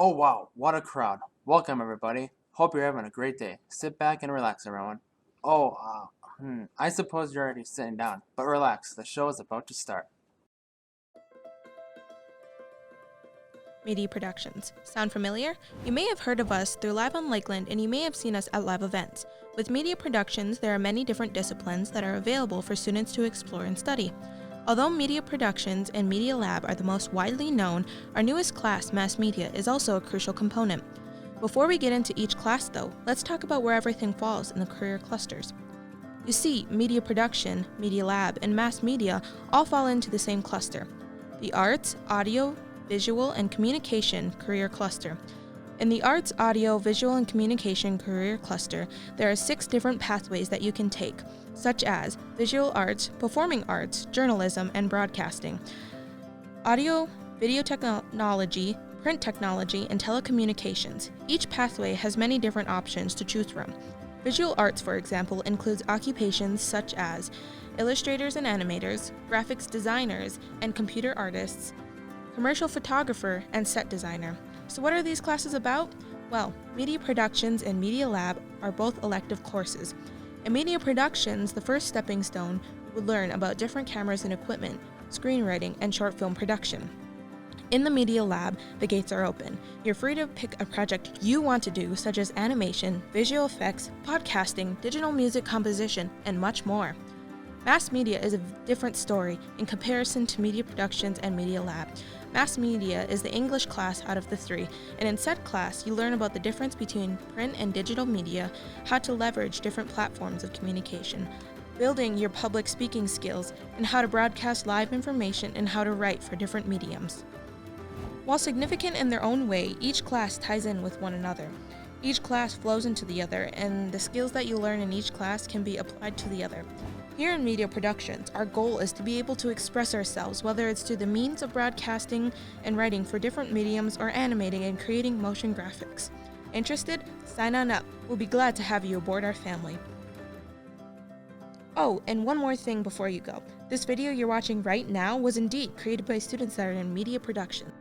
Oh wow, what a crowd. Welcome everybody. Hope you're having a great day. Sit back and relax everyone. I suppose you're already sitting down, but relax, the show is about to start. Media Productions. Sound familiar? You may have heard of us through Live on Lakeland, and you may have seen us at live events. With Media Productions, there are many different disciplines that are available for students to explore and study. Although Media Productions and Media Lab are the most widely known, our newest class, Mass Media, is also a crucial component. Before we get into each class, though, let's talk about where everything falls in the career clusters. You see, Media Production, Media Lab, and Mass Media all fall into the same cluster: the Arts, Audio, Visual, and Communication career cluster. In the Arts, Audio, Visual, and Communication career cluster, there are 6 different pathways that you can take, such as Visual Arts, Performing Arts, Journalism, and Broadcasting, Audio, Video Technology, Print Technology, and Telecommunications. Each pathway has many different options to choose from. Visual Arts, for example, includes occupations such as illustrators and animators, graphics designers, and computer artists, commercial photographer, and set designer. So what are these classes about? Well, Media Productions and Media Lab are both elective courses. In Media Productions, the first stepping stone, you would learn about different cameras and equipment, screenwriting, and short film production. In the Media Lab, the gates are open. You're free to pick a project you want to do, such as animation, visual effects, podcasting, digital music composition, and much more. Mass Media is a different story in comparison to Media Productions and Media Lab. Mass Media is the English class out of the 3, and in said class, you learn about the difference between print and digital media, how to leverage different platforms of communication, building your public speaking skills, and how to broadcast live information and how to write for different mediums. While significant in their own way, each class ties in with one another. Each class flows into the other, and the skills that you learn in each class can be applied to the other. Here in Media Productions, our goal is to be able to express ourselves, whether it's through the means of broadcasting and writing for different mediums or animating and creating motion graphics. Interested? Sign on up. We'll be glad to have you aboard our family. Oh, and one more thing before you go. This video you're watching right now was indeed created by students that are in Media Production.